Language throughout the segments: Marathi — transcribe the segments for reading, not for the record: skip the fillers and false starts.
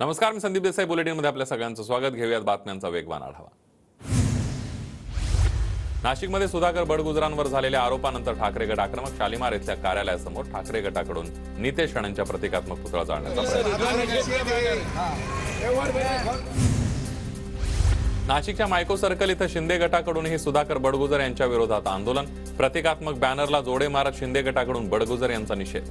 नमस्कार, मी संदीप देसाई. बुलेटिनमध्ये आपल्या सगळ्यांचं स्वागत. घेऊयात बातम्यांचा वेगवान आढावा. नाशिकमध्ये सुधाकर बडगुजरांवर झालेल्या आरोपानंतर ठाकरे गट आक्रमक. शालिमार येथील कार्यालयासमोर ठाकरे गटाकडून नितेश राणेंच्या प्रतिकात्मक पुतळा जाळण्याचा प्रयत्न. नाशिकच्या मायको सर्कल इथं शिंदे गटाकडूनही सुधाकर बडगुजर यांच्या विरोधात आंदोलन. प्रतिकात्मक बॅनरला जोडे मारत शिंदे गटाकडून बडगुजर यांचा निषेध.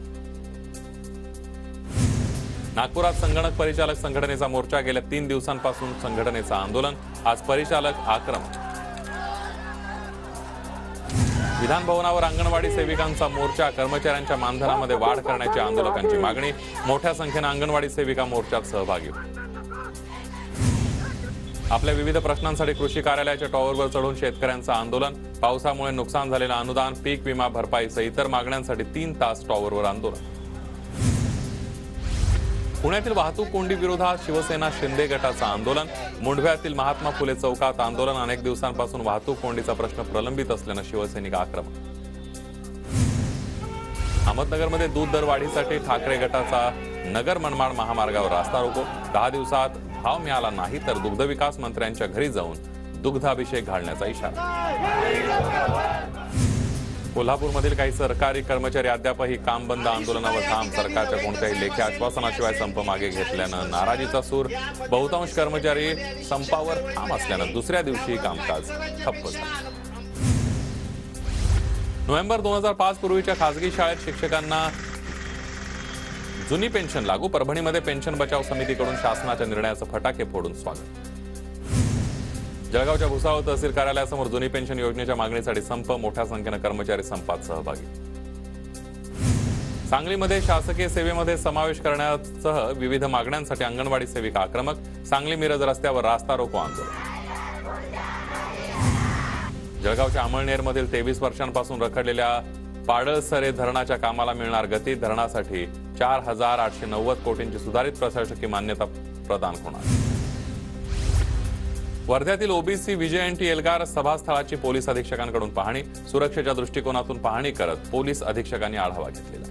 नागपुरात संगणक परिचालक संघटनेचा मोर्चा. गेल्या 3 दिवसांपासून संघटनेचं आंदोलन. आज परिचालक आक्रमक. विधान भवनावर अंगणवाडी सेविकांचा मोर्चा. कर्मचाऱ्यांच्या मानधनामध्ये वाढ करण्याची आंदोलकांची मागणी. मोठ्या संख्येने अंगणवाडी सेविका मोर्चात सहभागी. आपल्या विविध प्रश्नांसाठी कृषी कार्यालयाच्या टॉवरवर चढून शेतकऱ्यांचं आंदोलन. पावसामुळे नुकसान झालेलं अनुदान, पीक विमा भरपाईसह इतर मागण्यांसाठी 3 तास टॉवरवर आंदोलन. पुण्यातील वाहतूक कोंडी विरोधात शिवसेना शिंदे गटाचं आंदोलन. मुंढव्यातील महात्मा फुले चौकात आंदोलन. अनेक दिवसांपासून वाहतूक कोंडीचा प्रश्न प्रलंबित असल्यानं शिवसैनिक आक्रमक. अहमदनगरमध्ये दूध दर वाढीसाठी ठाकरे गटाचा नगर मनमाड महामार्गावर रास्ता रोको. 10 दिवसात भाव मिळाला नाही तर दुग्धविकास मंत्र्यांच्या घरी जाऊन दुग्धाभिषेक घालण्याचा इशारा. कोल्हापूरमधील काही सरकारी कर्मचारी अद्यापही काम बंद आंदोलनावर ठाम. सरकारच्या कोणत्याही लेखी आश्वासनाशिवाय संप मागे घेतल्यानं नाराजीचा सूर. बहुतांश कर्मचारी संपावर ठाम असल्यानं दुसऱ्या दिवशी कामकाज ठप्प झालं. नोव्हेंबर 2005 पूर्वीच्या खासगी शाळेत शिक्षकांना जुनी पेन्शन लागू. परभणीमध्ये पेन्शन बचाव समितीकडून शासनाच्या निर्णयाचं फटाके फोडून स्वागत. जळगावच्या भुसावळ तहसील कार्यालयासमोर जुनी पेन्शन योजनेच्या मागणीसाठी संप. मोठ्या संख्येने कर्मचारी संपात सहभागी. सांगलीमध्ये शासकीय सेवेमध्ये समावेश करण्यासह विविध मागण्यांसाठी अंगणवाडी सेविका आक्रमक. सांगली मिरज रस्त्यावर रास्ता रोको आंदोलन. जळगावच्या अमळनेरमधील 23 वर्षांपासून रखडलेल्या पाडळसरे धरणाच्या कामाला मिळणार गती. धरणासाठी 4,890 कोटींची सुधारित प्रशासकीय मान्यता प्रदान होणार. वर्ध्यातील ओबीसी विजयंती एल्गार सभास्थळाची पोलीस अधीक्षकांकडून पाहणी. सुरक्षेच्या दृष्टिकोनातून पाहणी करत पोलीस अधीक्षकांनी आढावा घेतलेला.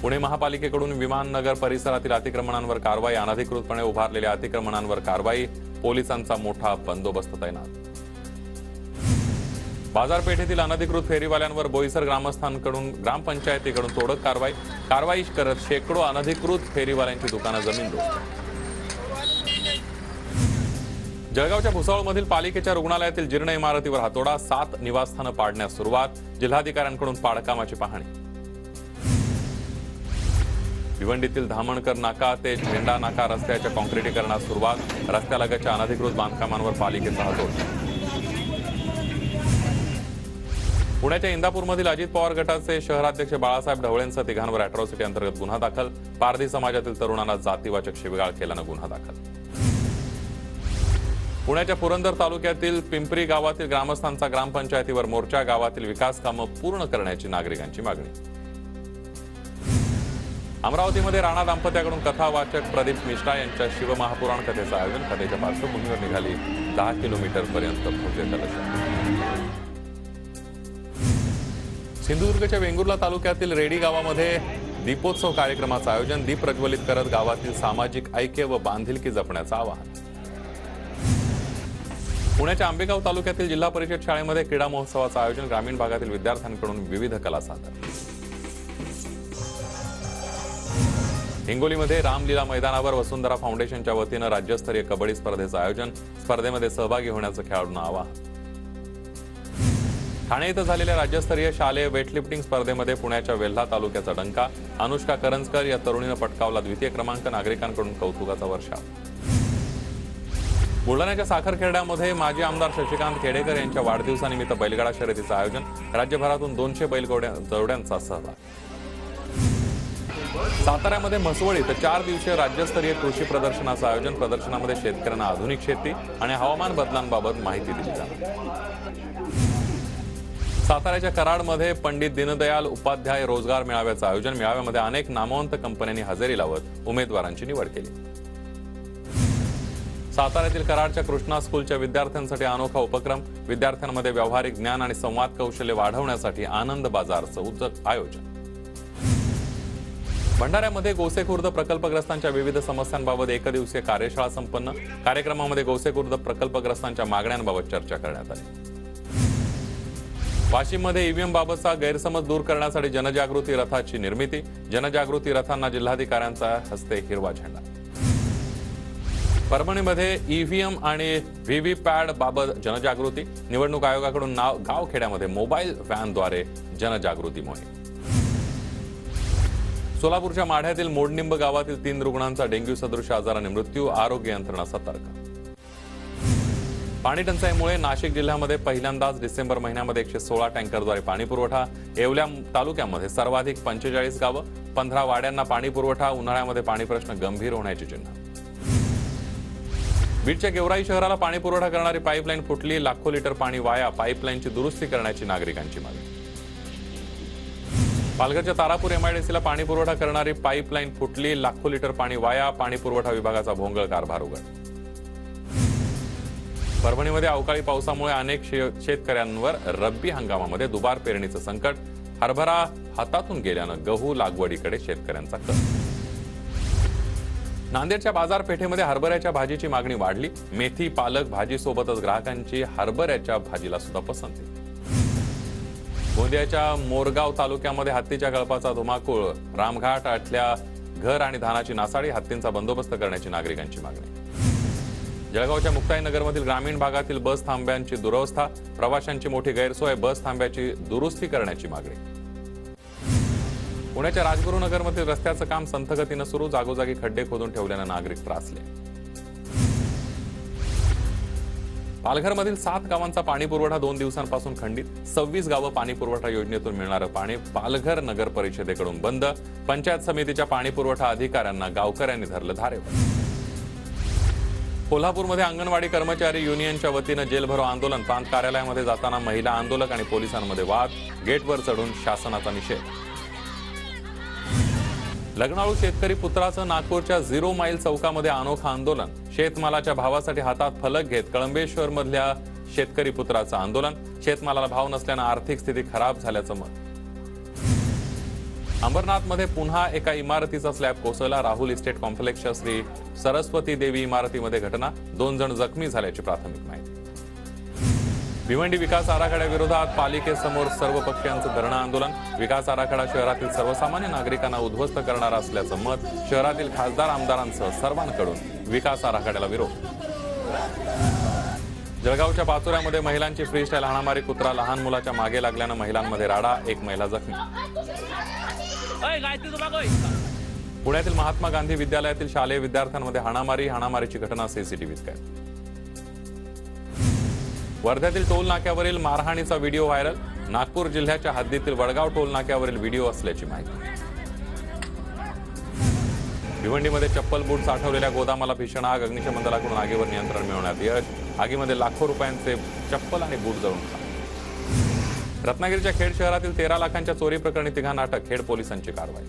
पुणे महापालिकेकडून विमाननगर परिसरातील अतिक्रमणांवर कारवाई. अनधिकृतपणे उभारलेल्या अतिक्रमणांवर कारवाई. पोलिसांचा मोठा बंदोबस्त तैनात. बाजारपेठेतील अनधिकृत फेरीवाल्यांवर बोईसर ग्रामस्थांकडून ग्रामपंचायतीकडून तोडक कारवाई करत शेकडो अनधिकृत फेरीवाल्यांची दुकानं जमीनदोस्त. जळगावच्या भुसावळमधील पालिकेच्या रुग्णालयातील जीर्ण इमारतीवर हातोडा. 7 निवासस्थानं पाडण्यास सुरुवात. जिल्हाधिकाऱ्यांकडून पाडकामाची पाहणी. भिवंडीतील धामणकर नाका ते झेंडा नाका रस्त्याच्या काँक्रिटीकरणास सुरुवात. रस्त्यालगतच्या अनधिकृत बांधकामांवर पालिकेचा हातोडा. पुण्याच्या इंदापूरमधील अजित पवार गटाचे शहराध्यक्ष बाळासाहेब ढवळेंसह 3 तिघांवर अॅट्रॉसिटी अंतर्गत गुन्हा दाखल. पारधी समाजातील तरुणांना जातीवाचक शिवीगाळ केल्यानं गुन्हा दाखल. पुण्याच्या पुरंदर तालुक्यातील पिंपरी गावातील ग्रामस्थांचा ग्रामपंचायतीवर मोर्चा. गावातील विकास कामं पूर्ण करण्याची नागरिकांची मागणी. अमरावतीमध्ये राणा दाम्पत्याकडून कथावाचक प्रदीप मिश्रा यांच्या शिवमहापुराण कथेचं आयोजन. कथेच्या पार्श्वभूमीवर निघाली 10 किलोमीटरपर्यंत भव्य कलश. सिंधुदुर्गच्या वेंगुर्ला तालुक्यातील रेडी गावामध्ये दीपोत्सव कार्यक्रमाचं आयोजन. दीप प्रज्वलित करत गावातील सामाजिक ऐक्य व बांधिलकी जपण्याचं आवाहन. पुण्याच्या आंबेगाव तालुक्यातील जिल्हा परिषद शाळेमध्ये क्रीडा महोत्सवाचं आयोजन. ग्रामीण भागातील विद्यार्थ्यांकडून विविध कला सादर. हिंगोलीमध्ये रामलीला मैदानावर वसुंधरा फाउंडेशनच्या वतीनं राज्यस्तरीय कबड्डी स्पर्धेचं आयोजन. स्पर्धेमध्ये सहभागी होण्याचं खेळाडूंना आवाहन. ठाणे इथं झालेल्या राज्यस्तरीय शालेय वेटलिफ्टिंग स्पर्धेमध्ये पुण्याच्या वेल्हा तालुक्याचा डंका. अनुष्का करंजकर या तरुणीनं पटकावला 2य क्रमांक. नागरिकांकडून कौतुकाचा वर्षाव. बुलढाण्याच्या साखरखेर्ड्यामध्ये माजी आमदार शशिकांत खेडेकर यांच्या वाढदिवसानिमित्त बैलगाडा शर्यतीचं आयोजन. राज्यभरातून 200 बैलजोड्यांचा सहभाग. साताऱ्यामध्ये म्हसवड इथं 4 दिवसीय राज्यस्तरीय कृषी प्रदर्शनाचं आयोजन. प्रदर्शनामध्ये शेतकऱ्यांना आधुनिक शेती आणि हवामान बदलांबाबत माहिती दिली जाणार. साताऱ्याच्या कराडमध्ये पंडित दीनदयाल उपाध्याय रोजगार मेळाव्याचं आयोजन. मेळाव्यामध्ये अनेक नामवंत कंपन्यांनी हजेरी लावत उमेदवारांची निवड केली. साताऱ्यातील कराडच्या कृष्णा स्कूलच्या विद्यार्थ्यांसाठी अनोखा उपक्रम. विद्यार्थ्यांमध्ये व्यावहारिक ज्ञान आणि संवाद कौशल्य वाढवण्यासाठी आनंद बाजारचं आयोजन. भंडाऱ्यामध्ये गोसेखुर्द प्रकल्पग्रस्तांच्या विविध समस्यांबाबत एकदिवसीय कार्यशाळा संपन्न। कार्यक्रमामध्ये गोसेखुर्द प्रकल्पग्रस्तांच्या मागण्यांबाबत चर्चा करण्यात आली। वाशिममध्ये ईव्हीएम बाबतचा गैरसमज दूर करण्यासाठी जनजागृती रथाची निर्मिती। जनजागृती रथांना जिल्हाधिकाऱ्यांच्या हस्ते हिरवा झेंडा। परभणीमध्ये ईव्हीएम आणि व्हीव्हीपॅट बाबत जनजागृती। निवडणूक आयोगाकडून गावखेड्यामध्ये मोबाईल व्हॅनद्वारे जनजागृती मोहीम। सोलापूरच्या माढ्यातील मोडनिंब गावातील 3 रुग्णांचा डेंग्यू सदृश आजाराने मृत्यू। आरोग्य यंत्रणा सतर्क। पाणी टंचाईमुळे नाशिक जिल्ह्यामध्ये पहिल्यांदाच डिसेंबर महिन्यामध्ये 116 टँकरद्वारे पाणी पुरवठा। येवला तालुक्यामध्ये सर्वाधिक 45 गावं, 15 वाड्यांना पाणी पुरवठा। उन्हाळ्यामध्ये पाणी प्रश्न गंभीर होण्याची चिन्ह। बीडच्या गेवराई शहराला पाणी पुरवठा करणारी पाईपलाईन फुटली। लाखो लिटर पाणी वाया। पाईपलाईनची दुरुस्ती करण्याची नागरिकांची मागणी। पालघरच्या तारापूर एमआयडीसीला पाणी पुरवठा करणारी पाईपलाईन फुटली। लाखो लिटर पाणी वाया। पाणी पुरवठा विभागाचा भोंगळ कारभार उघड। परभणीमध्ये अवकाळी पावसामुळे अनेक शेतकऱ्यांवर रब्बी हंगामामध्ये दुबार पेरणीचं संकट। हरभरा हातातून गेल्यानं गहू लागवडीकडे शेतकऱ्यांचा कल। नांदेडच्या बाजारपेठेमध्ये हरभऱ्याच्या भाजीची मागणी वाढली। मेथी पालक भाजीसोबतच ग्राहकांची हरभऱ्याच्या भाजीला सुद्धा पसंती। गोंदियाच्या मोरगाव तालुक्यामध्ये हत्तीच्या कळपाचा धुमाकूळ। रामघाट आटल्या घर आणि धानाची नासाडी। हत्तींचा बंदोबस्त करण्याची नागरिकांची मागणी। जळगावच्या मुक्ताईनगरमधील ग्रामीण भागातील बस थांब्यांची दुरवस्था। प्रवाशांची मोठी गैरसोय। बस थांब्याची दुरुस्ती करण्याची मागणी। पुण्याच्या राजगुरुनगरमधील रस्त्याचं काम संथ गतीनं सुरू। जागोजागी खड्डे खोदून ठेवल्यानं नागरिक त्रासले। पालघरमधील 7 गावांचा पाणी पुरवठा 2 दिवसांपासून खंडित। 26 गावं पाणी पुरवठा योजनेतून मिळणारं पाणी पालघर नगर परिषदेकडून बंद। पंचायत समितीच्या पाणी पुरवठा अधिकाऱ्यांना गावकऱ्यांनी धरलं धारेवर। कोल्हापूरमध्ये अंगणवाडी कर्मचारी युनियनच्या वतीनं जेल भरो आंदोलन। प्रांत कार्यालयामध्ये जाताना महिला आंदोलक आणि पोलिसांमध्ये वाद। गेटवर चढून शासनाचा निषेध। लग्नाळू शेतकरी पुत्राचं नागपूरच्या 0 माईल चौकामध्ये अनोखं आंदोलन। शेतमालाच्या भावासाठी हातात फलक घेत कळंबेश्वर मधल्या शेतकरी पुत्राचं आंदोलन। शेतमालाला भाव नसल्यानं आर्थिक स्थिती खराब झाल्याचं मत। अंबरनाथमध्ये पुन्हा एका इमारतीचा स्लॅब कोसळला। राहुल इस्टेट कॉम्प्लेक्सच्या श्री सरस्वती देवी इमारतीमध्ये घटना। 2 जण जखमी झाल्याची प्राथमिक माहिती। भिवंडी विकास आराखड्याविरोधात पालिकेसमोर सर्व पक्षीयांचं धरणं आंदोलन। विकास आराखडा शहरातील सर्वसामान्य नागरिकांना उद्ध्वस्त करणारा असल्याचं मत। शहरातील खासदार आमदारांसह सर्वांकडून विकास आराखड्याला विरोध। जळगावच्या पाचोऱ्यामध्ये महिलांची फ्रीस्टाईल हाणामारी। कुत्रा लहान मुलाच्या मागे लागल्यानं महिलांमध्ये राडा। 1 महिला जखमी। पुण्यातील महात्मा गांधी विद्यालयातील शालेय विद्यार्थ्यांमध्ये हाणामारीची घटना सीसीटीव्हीत कैद। वर्ध्यातील टोल नाक्यावरील मारहाणीचा व्हिडिओ व्हायरल। नागपूर जिल्ह्याच्या हद्दीतील वडगाव टोल नाक्यावरील व्हिडिओ असल्याची माहिती। भिवंडीमध्ये चप्पल बूट साठवलेल्या गोदामाला भीषण आग। अग्निशमन दलाकडून आगीवर नियंत्रण मिळवण्यात यश। आगीमध्ये लाखो रुपयांचे चप्पल आणि बूट जळून खाक। रत्नागिरीच्या खेड शहरातील 13 लाखांच्या चोरी प्रकरणी 3 अटक। खेड पोलिसांची कारवाई।